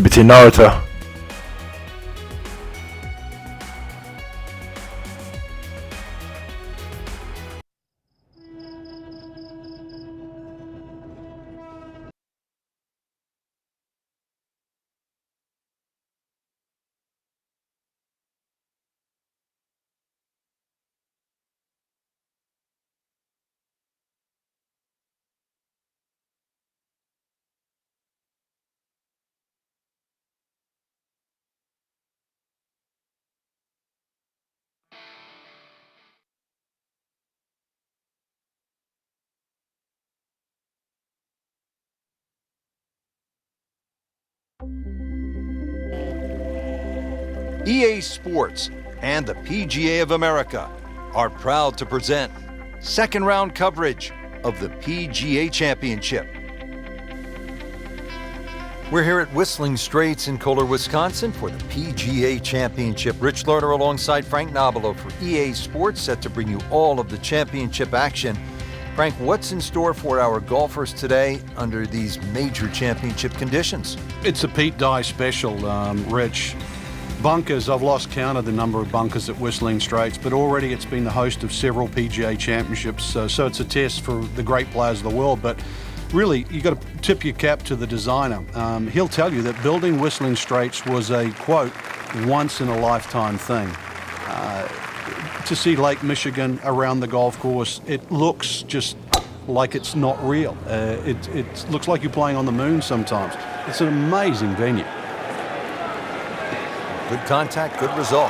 Mitsubishi Naruto. EA Sports and the PGA of America are proud to present second round coverage of the PGA Championship. We're here at Whistling Straits in Kohler, Wisconsin for the PGA Championship. Rich Lerner alongside Frank Nobilo for EA Sports, set to bring you all of the championship action. Frank, what's in store for our golfers today under these major championship conditions? It's a Pete Dye special, Rich. Bunkers, I've lost count of the number of bunkers at Whistling Straits, but already it's been the host of several PGA championships, so it's a test for the great players of the world. But really, you got to tip your cap to the designer. He'll tell you that building Whistling Straits was a, quote, once-in-a-lifetime thing. To see Lake Michigan around the golf course, it looks just like it's not real. It looks like you're playing on the moon sometimes. It's an amazing venue. Good contact, good result.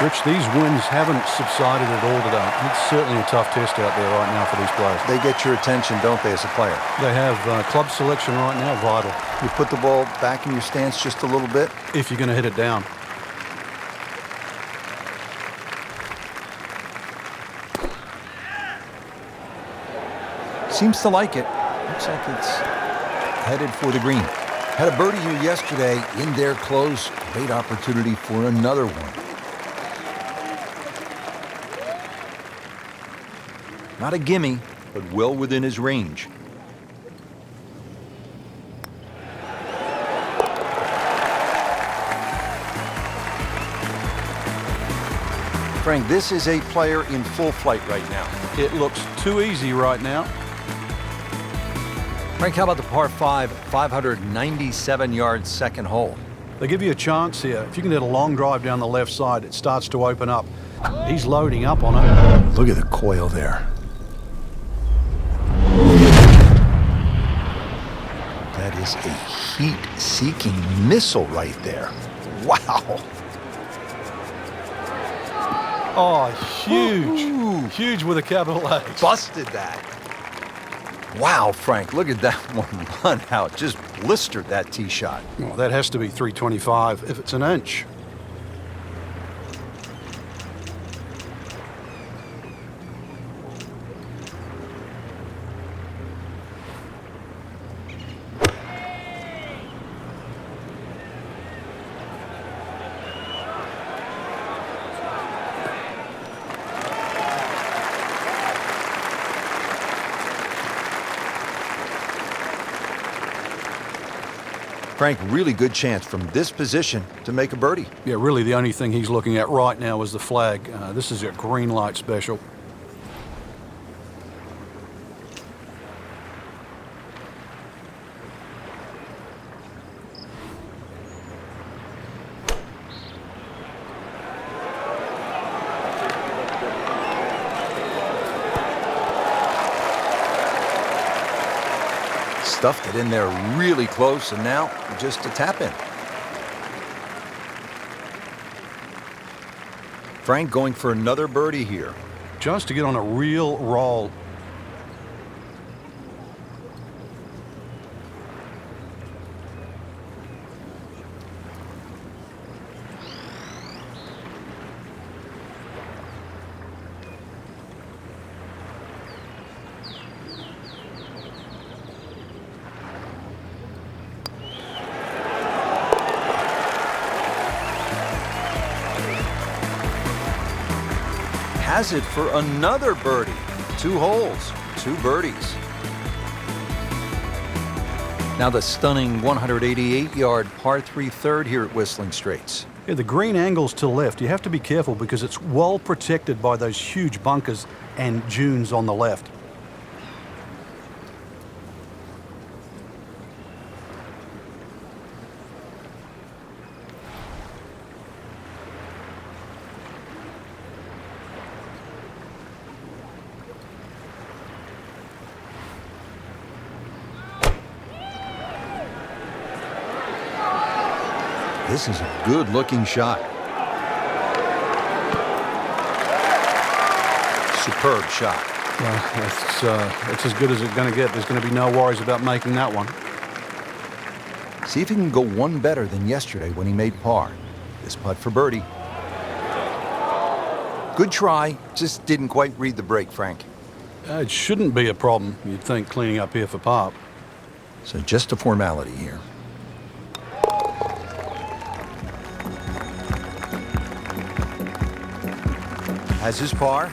Rich, these winds haven't subsided at all today. It's certainly a tough test out there right now for these players. They get your attention, don't they, as a player? They have club selection right now vital. You put the ball back in your stance just a little bit. If you're going to hit it down. Seems to like it. Looks like it's headed for the green. Had a birdie here yesterday in there close. Great opportunity for another one. Not a gimme, but well within his range. Frank, this is a player in full flight right now. It looks too easy right now. Frank, how about the par 5, 597-yard second hole? They give you a chance here. If you can hit a long drive down the left side, it starts to open up. He's loading up on it. Look at the coil there. That is a heat-seeking missile right there. Wow. Oh, huge. Ooh. Huge with a capital H. Busted that. Wow, Frank, look at that one run out. Just blistered that tee shot. Well, that has to be 325 if it's an inch. Frank, really good chance from this position to make a birdie. Yeah, really the only thing he's looking at right now is the flag. This is a green light special. Stuffed it in there really close, and now just a tap in. Frank going for another birdie here. Just to get on a real roll. Has it for another birdie. 2 holes, 2 birdies. Now the stunning 188-yard par 3 third here at Whistling Straits. Yeah, the green angles to the left. You have to be careful because it's well protected by those huge bunkers and dunes on the left. This is a good-looking shot. Superb shot. It's as good as it's going to get. There's going to be no worries about making that one. See if he can go one better than yesterday when he made par. This putt for birdie. Good try, just didn't quite read the break, Frank. It shouldn't be a problem, you'd think, cleaning up here for par. So just a formality here. Has his par.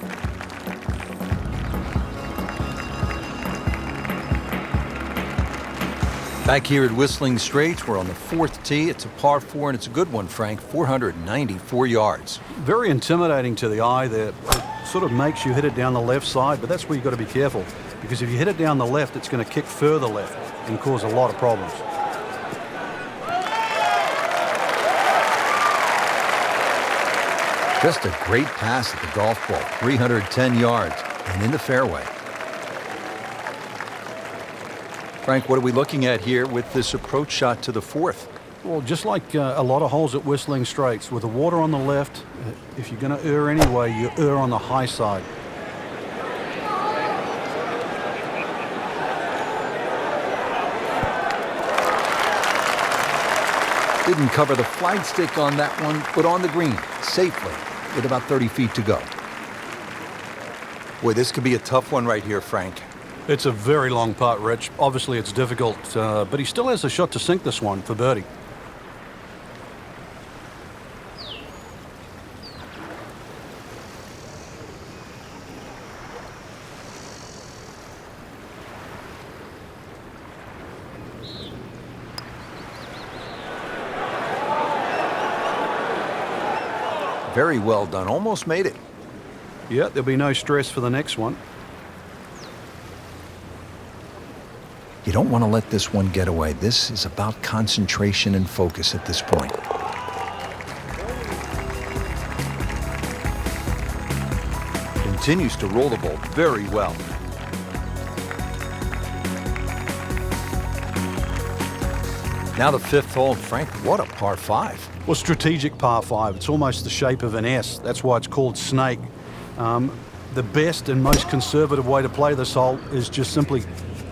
Back here at Whistling Straits, we're on the 4th tee. It's a par 4, and it's a good one, Frank. 494 yards. Very intimidating to the eye there. It sort of makes you hit it down the left side, but that's where you've got to be careful. Because if you hit it down the left, it's going to kick further left and cause a lot of problems. Just a great pass at the golf ball. 310 yards and in the fairway. Frank, what are we looking at here with this approach shot to the 4th? Well, just like a lot of holes at Whistling Straits, with the water on the left, if you're going to err anyway, you err on the high side. Didn't cover the flag stick on that one, but on the green, safely, with about 30 feet to go. Boy, this could be a tough one right here, Frank. It's a very long putt, Rich. Obviously, it's difficult, but he still has a shot to sink this one for birdie. Very well done. Almost made it. Yeah, there'll be no stress for the next one. You don't want to let this one get away. This is about concentration and focus at this point. Continues to roll the ball very well. Now the 5th hole. Frank, what a par 5. Well, strategic par 5. It's almost the shape of an S. That's why it's called snake. The best and most conservative way to play this hole is just simply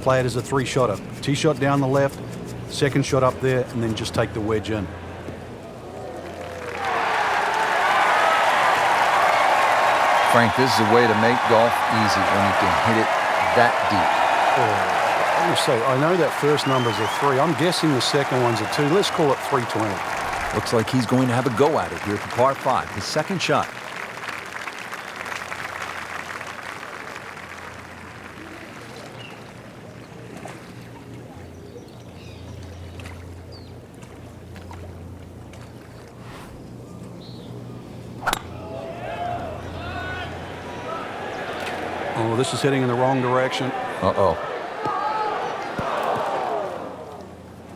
play it as a 3-shotter. Tee shot down the left, second shot up there, and then just take the wedge in. Frank, this is a way to make golf easy when you can hit it that deep. Let me say, I know that first number's a 3. I'm guessing the second one's a 2. Let's call it 320. Looks like he's going to have a go at it here for par 5, his second shot. Oh, this is heading in the wrong direction. Uh-oh.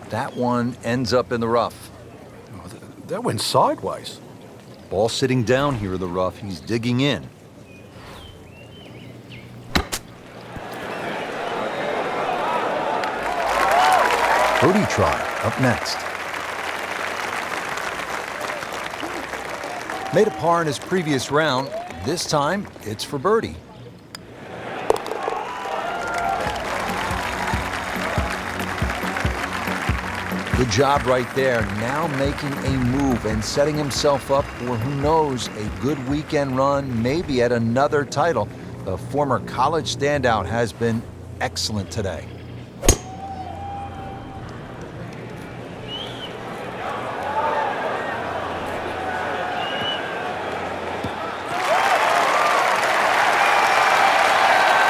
That one ends up in the rough. Oh, that went sideways. Ball sitting down here in the rough. He's digging in. Birdie try up next. Made a par in his previous round. This time, it's for birdie. Good job right there. Now making a move and setting himself up for, who knows, a good weekend run, maybe at another title. The former college standout has been excellent today.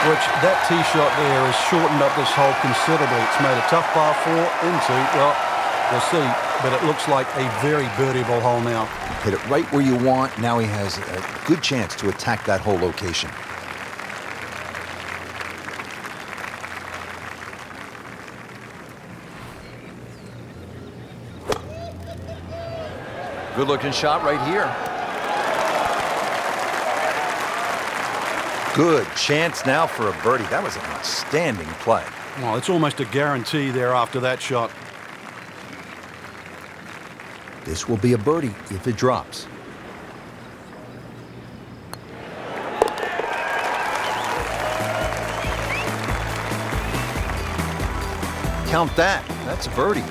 Which that tee shot there has shortened up this hole considerably. It's made a tough par 4 into, well, we'll see, but it looks like a very birdieable hole now. Hit it right where you want. Now he has a good chance to attack that hole location. Good looking shot right here. Good chance now for a birdie. That was an outstanding play. Well, it's almost a guarantee there after that shot. This will be a birdie if it drops. Count that. That's a birdie.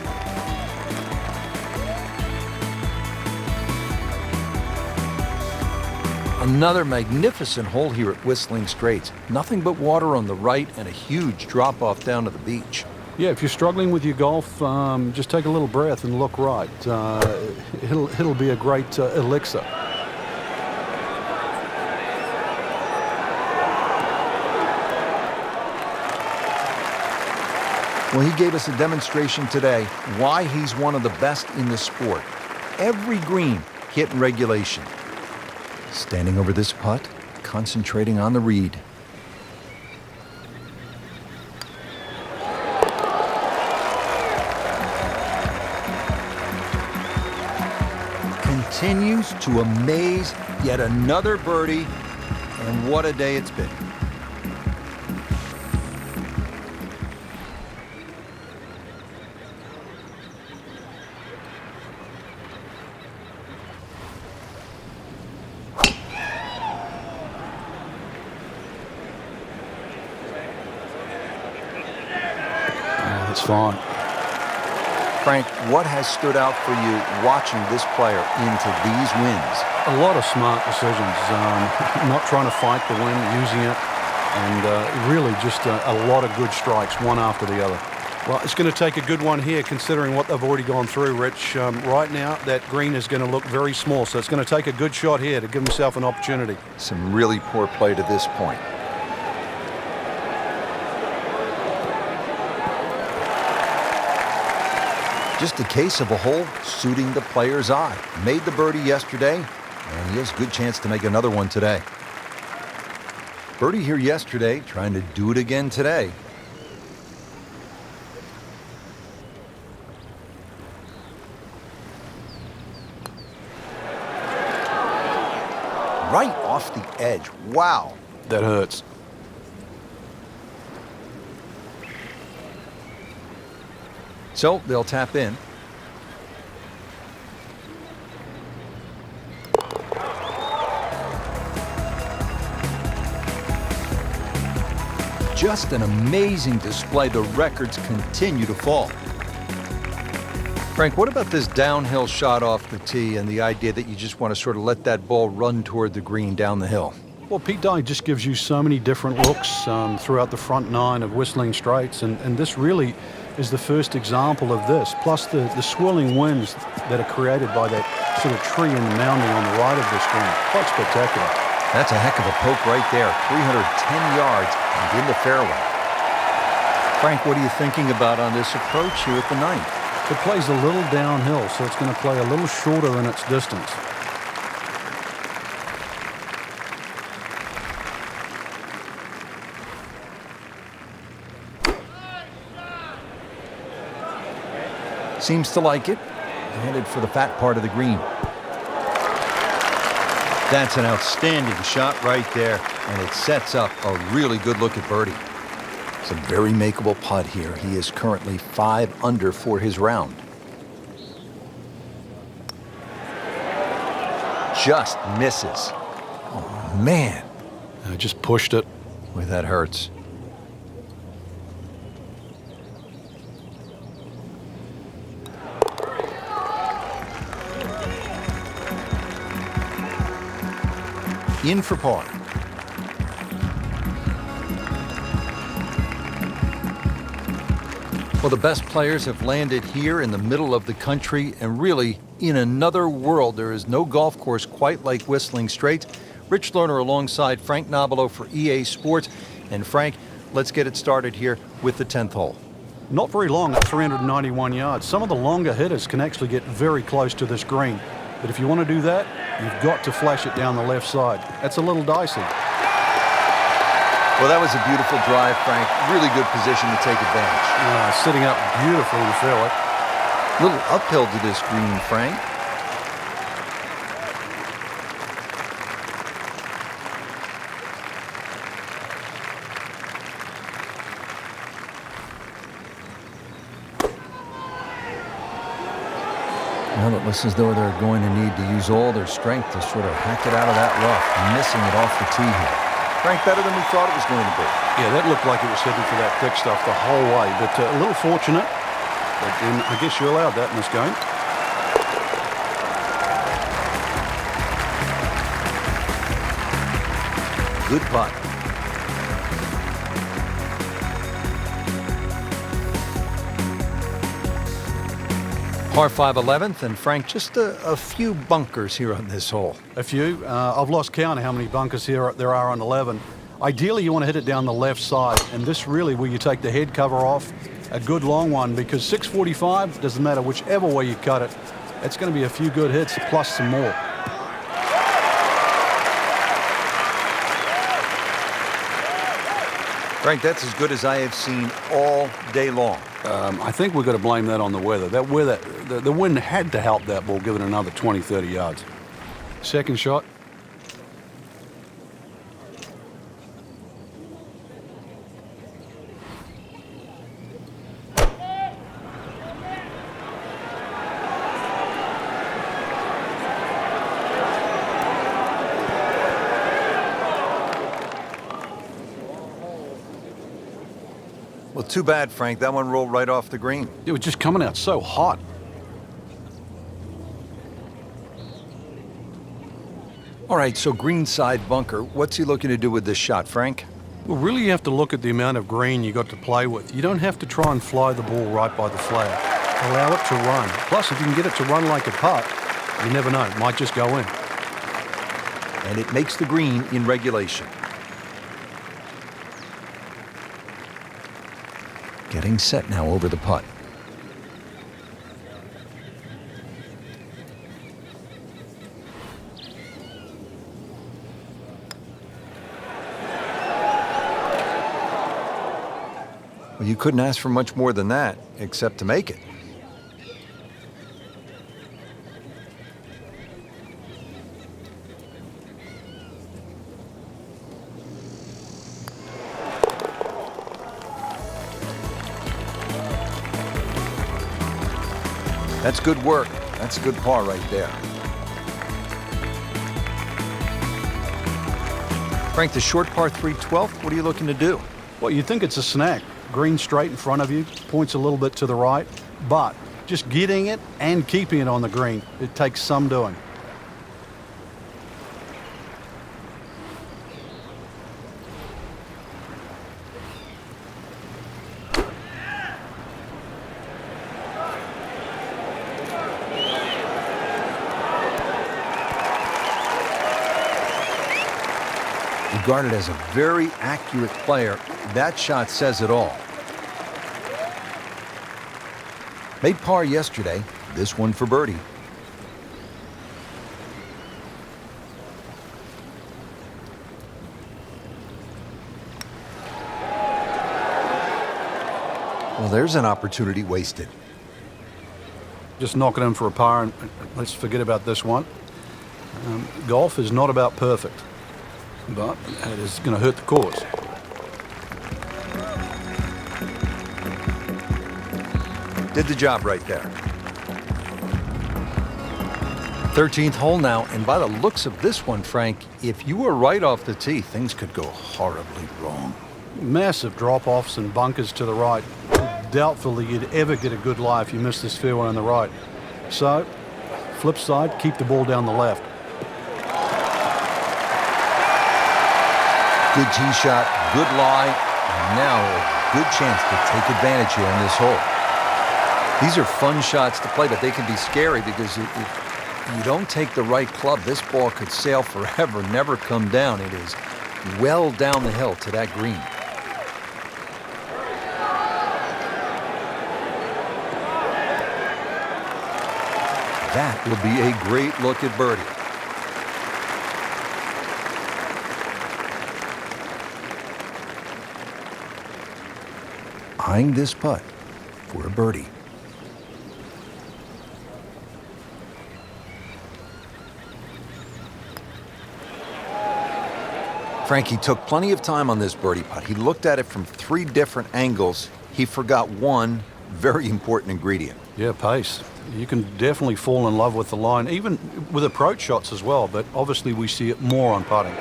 Another magnificent hole here at Whistling Straits. Nothing but water on the right and a huge drop-off down to the beach. Yeah, if you're struggling with your golf, just take a little breath and look right. It'll be a great elixir. Well, he gave us a demonstration today why he's one of the best in the sport. Every green hit in regulation. Standing over this putt, concentrating on the read. Continues to amaze. Yet another birdie, and what a day it's been. It's fine. Frank, what has stood out for you watching this player into these wins? A lot of smart decisions. Not trying to fight the wind, using it, and really just a lot of good strikes, one after the other. Well, it's going to take a good one here, considering what they've already gone through, Rich. Right now, that green is going to look very small, so it's going to take a good shot here to give himself an opportunity. Some really poor play to this point. Just a case of a hole suiting the player's eye. Made the birdie yesterday, and he has a good chance to make another one today. Birdie here yesterday, trying to do it again today. Right off the edge. Wow. That hurts. So they'll tap in. Just an amazing display. The records continue to fall. Frank, what about this downhill shot off the tee and the idea that you just want to sort of let that ball run toward the green down the hill? Well, Pete Dye just gives you so many different looks throughout the front nine of Whistling Straits, and this really is the first example of this, plus the swirling winds that are created by that sort of tree in the mounding on the right of this green. Quite spectacular. That's a heck of a poke right there. 310 yards and in the fairway. Frank, what are you thinking about on this approach here at the ninth? It plays a little downhill, so it's going to play a little shorter in its distance. Seems to like it. Headed for the fat part of the green. That's an outstanding shot right there, and it sets up a really good look at birdie. It's a very makeable putt here. He is currently 5 under for his round. Just misses. Oh, man. I just pushed it. Boy, that hurts. In for par. Well, the best players have landed here in the middle of the country, and really in another world. There is no golf course quite like Whistling Straits. Rich Lerner alongside Frank Nobilo for EA Sports. And Frank, let's get it started here with the 10th hole. Not very long at 391 yards. Some of the longer hitters can actually get very close to this green. But if you want to do that, you've got to flash it down the left side. That's a little dicey. Well, that was a beautiful drive, Frank. Really good position to take advantage. Sitting up beautifully in fairway. Little uphill to this green, Frank. Well, it looks as though they're going to need to use all their strength to sort of hack it out of that rough, missing it off the tee here. Frank, better than we thought it was going to be. Yeah, that looked like it was heading for that thick stuff the whole way, but a little fortunate. But then I guess you're allowed that in this game. Good putt. Par 5 11th, and Frank, just a few bunkers here on this hole. A few. I've lost count of how many bunkers there are on 11. Ideally, you want to hit it down the left side, and this really where you take the head cover off, a good long one, because 645, doesn't matter whichever way you cut it, it's going to be a few good hits plus some more. Frank, that's as good as I have seen all day long. I think we've got to blame that on the weather. The wind had to help that ball give it another 20, 30 yards. Second shot. Well, too bad, Frank. That one rolled right off the green. It was just coming out so hot. All right, so greenside bunker. What's he looking to do with this shot, Frank? Well, really you have to look at the amount of green you got to play with. You don't have to try and fly the ball right by the flag. Allow it to run. Plus, if you can get it to run like a putt, you never know. It might just go in. And it makes the green in regulation. Getting set now over the putt. Well, you couldn't ask for much more than that, except to make it. That's good work. That's a good par right there. Frank, the short par 3 12th, what are you looking to do? Well, you'd think it's a snack. Green straight in front of you, points a little bit to the right, but just getting it and keeping it on the green, it takes some doing. Regarded as a very accurate player, that shot says it all. Made par yesterday, this one for birdie. Well, there's an opportunity wasted. Just knock it in for a par, and let's forget about this one. Golf is not about perfect, but it is going to hurt the cause. Did the job right there. 13th hole now, and by the looks of this one, Frank, if you were right off the tee, things could go horribly wrong. Massive drop-offs and bunkers to the right. Doubtful that you'd ever get a good lie if you missed this fairway on the right. So, flip side, keep the ball down the left. Good tee shot, good lie, and now a good chance to take advantage here on this hole. These are fun shots to play, but they can be scary because if you don't take the right club, this ball could sail forever, never come down. It is well down the hill to that green. That will be a great look at birdie. Eyeing this putt for a birdie. Frankie took plenty of time on this birdie putt. He looked at it from 3 different angles. He forgot one very important ingredient. Yeah, pace. You can definitely fall in love with the line, even with approach shots as well, but obviously we see it more on putting.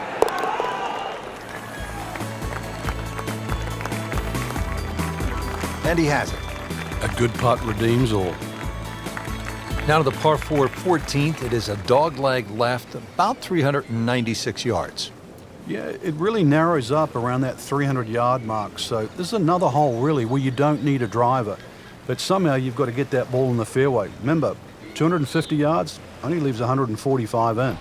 And he has it. A good putt redeems all. Now to the par 4 14th. It is a dogleg left, about 396 yards. Yeah, it really narrows up around that 300-yard mark. So this is another hole, really, where you don't need a driver. But somehow you've got to get that ball in the fairway. Remember, 250 yards only leaves 145 in.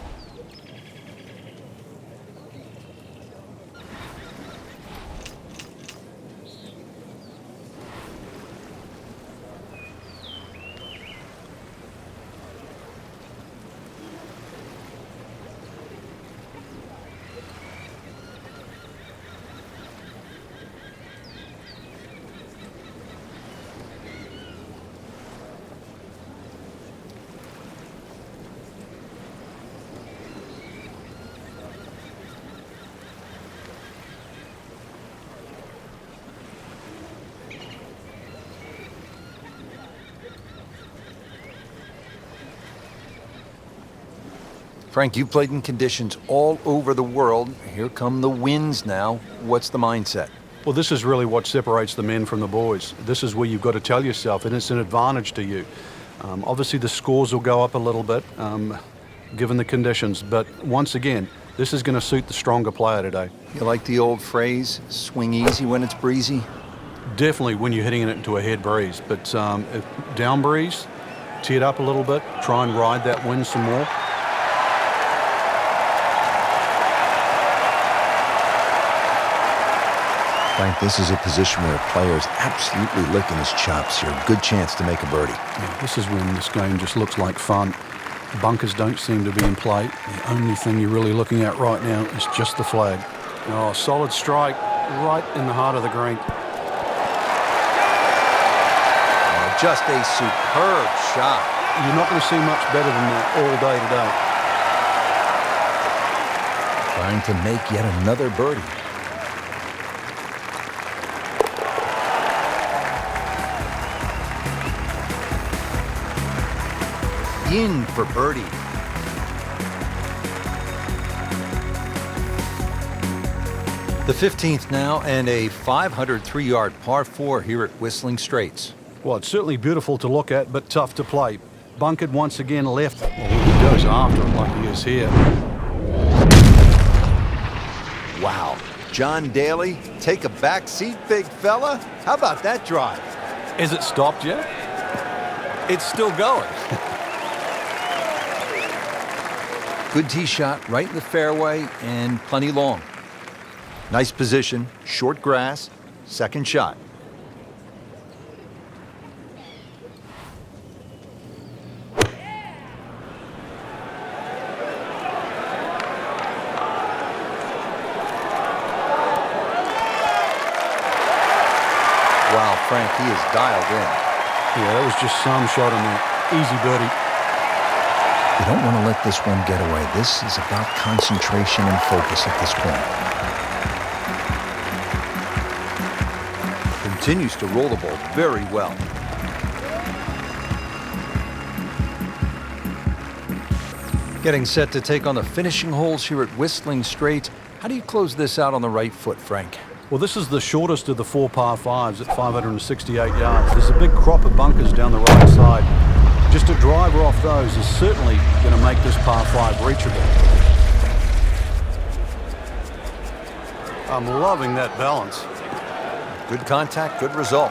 Frank, you played in conditions all over the world. Here come the winds now. What's the mindset? Well, this is really what separates the men from the boys. This is where you've got to tell yourself, and it's an advantage to you. Obviously, the scores will go up a little bit, given the conditions. But once again, this is going to suit the stronger player today. You like the old phrase, swing easy when it's breezy? Definitely when you're hitting it into a head breeze. But if down breeze, tee it up a little bit, try and ride that wind some more. Frank, this is a position where a player is absolutely licking his chops here. Good chance to make a birdie. Yeah, this is when this game just looks like fun. Bunkers don't seem to be in play. The only thing you're really looking at right now is just the flag. Oh, solid strike right in the heart of the green. Oh, just a superb shot. You're not going to see much better than that all day today. Trying to make yet another birdie. In for birdie. The 15th now, and a 503-yard par 4 here at Whistling Straits. Well, it's certainly beautiful to look at, but tough to play. Bunkered once again left. Well, he goes after it like he is here. Wow. John Daly, take a back seat, big fella. How about that drive? Is it stopped yet? It's still going. Good tee shot right in the fairway and plenty long. Nice position, short grass, second shot. Wow, Frank, he is dialed in. Yeah, that was just some shot in there. Easy birdie. You don't want to let this one get away. This is about concentration and focus at this point. Continues to roll the ball very well. Getting set to take on the finishing holes here at Whistling Straits. How do you close this out on the right foot, Frank? Well, this is the shortest of the 4 par 5s at 568 yards. There's a big crop of bunkers down the right side. Just a driver off those is certainly going to make this par 5 reachable. I'm loving that balance. Good contact, good result.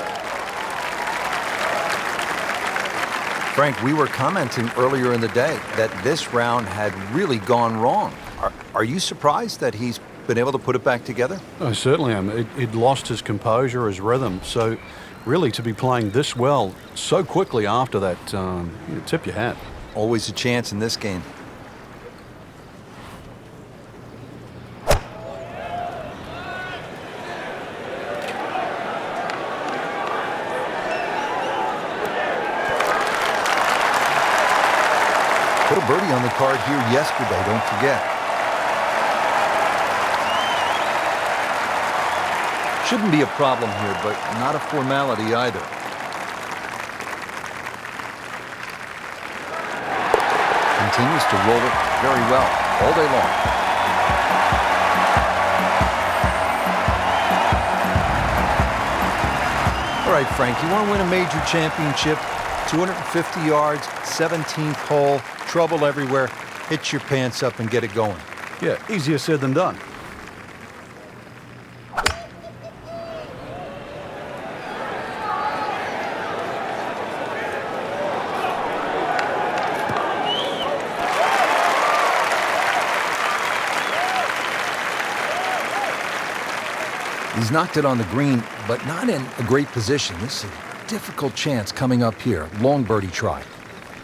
Frank, we were commenting earlier in the day that this round had really gone wrong. Are you surprised that he's been able to put it back together? I certainly am. He'd lost his composure, his rhythm. So really to be playing this well so quickly after that, you tip your hat. always a chance in this game. Put a birdie on the card here yesterday, don't forget. Shouldn't be a problem here, but not a formality either. Continues to roll it very well all day long. All right, Frank, you want to win a major championship? 250 yards, 17th hole, trouble everywhere. Hit your pants up and get it going. Yeah, easier said than done. He's knocked it on the green, but not in a great position. This is a difficult chance coming up here. Long birdie try.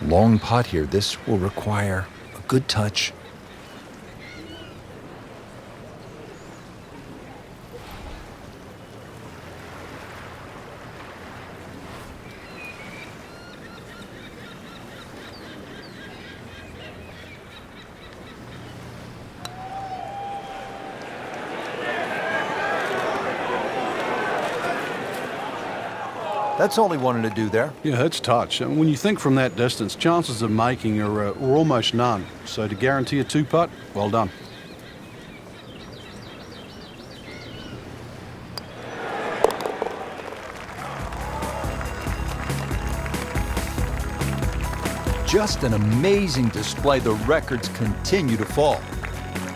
Long putt here. This will require a good touch. That's all he wanted to do there. Yeah, it's touch. And when you think from that distance, chances of making are almost none. So to guarantee a two-putt, well done. Just an amazing display. The records continue to fall.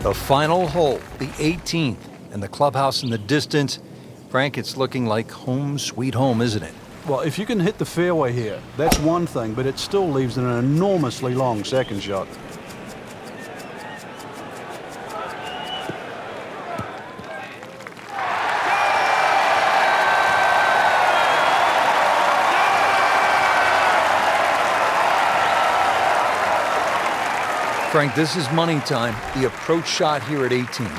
The final hole, the 18th, and the clubhouse in the distance. Frank, it's looking like home sweet home, isn't it? Well, if you can hit the fairway here, that's one thing, but it still leaves an enormously long second shot. Frank, this is money time. The approach shot here at 18.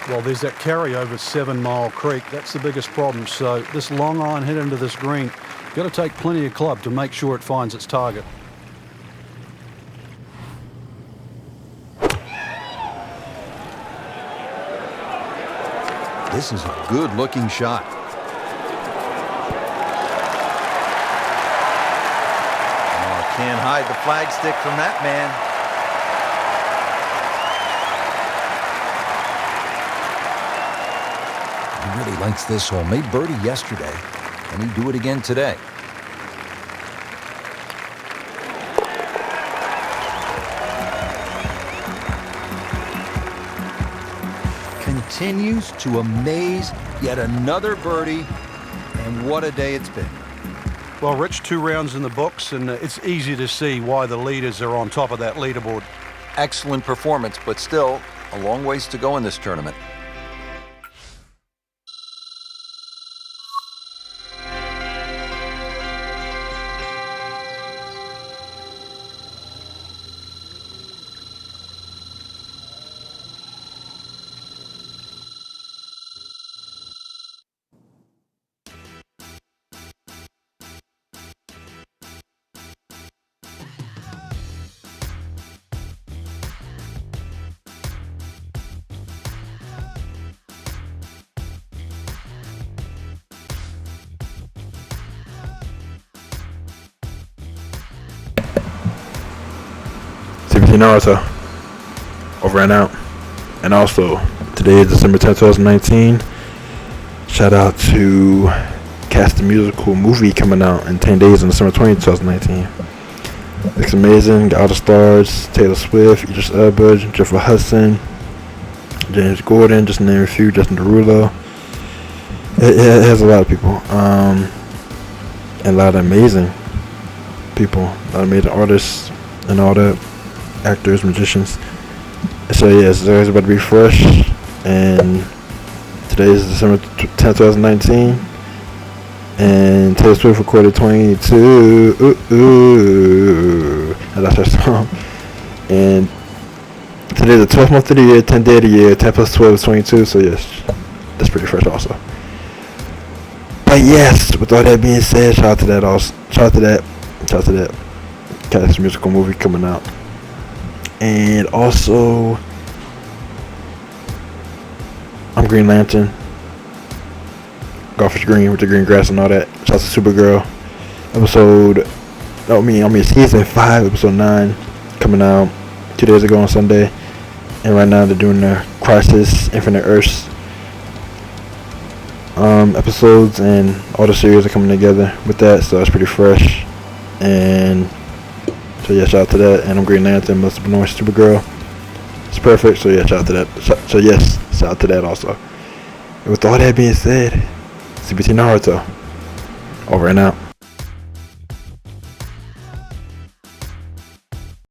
Well, there's that carry over 7 Mile Creek. That's the biggest problem. So this long iron hit into this green, you've got to take plenty of club to make sure it finds its target. This is a good-looking shot. Oh, can't hide the flagstick from that man. He really likes this hole. Made birdie yesterday. Can he do it again today? Continues to amaze. Yet another birdie. And what a day it's been. Well, Rich, 2 rounds in the books, and it's easy to see why the leaders are on top of that leaderboard. Excellent performance, but still a long ways to go in this tournament. Naruto over and out. And also, today is December 10th, 2019. Shout out to Cast the Musical movie coming out in 10 days on December 20th, 2019. Looks amazing. Got all the stars: Taylor Swift, Idris Elba, Jennifer Hudson, James Gordon, just to name a few, Justin Derulo. It has a lot of people. And a lot of amazing people. A lot of amazing artists and all that. Actors, magicians. So yeah, so it's about to be fresh, and today is December 10th, 2019, and Taylor Swift recorded 22. That's her song. And today's the 12th month of the year, 10th day of the year, 10 plus 12 is 22, so yes, that's pretty fresh also. But yes, with all that being said, shout out to that also. Shout out to that Cast Musical movie coming out. And also, I'm Green Lantern. Golf is green with the green grass and all that. Shout out to Supergirl. Season 5, episode 9, coming out 2 days ago on Sunday. And right now they're doing the Crisis Infinite Earths episodes, and all the series are coming together with that, so it's pretty fresh. And so yeah, shout out to that. And I'm Green Lantern, must have been on Supergirl. It's perfect, so yeah, shout out to that. Shout out to that also. And with all that being said, CBT Naruto, over and out.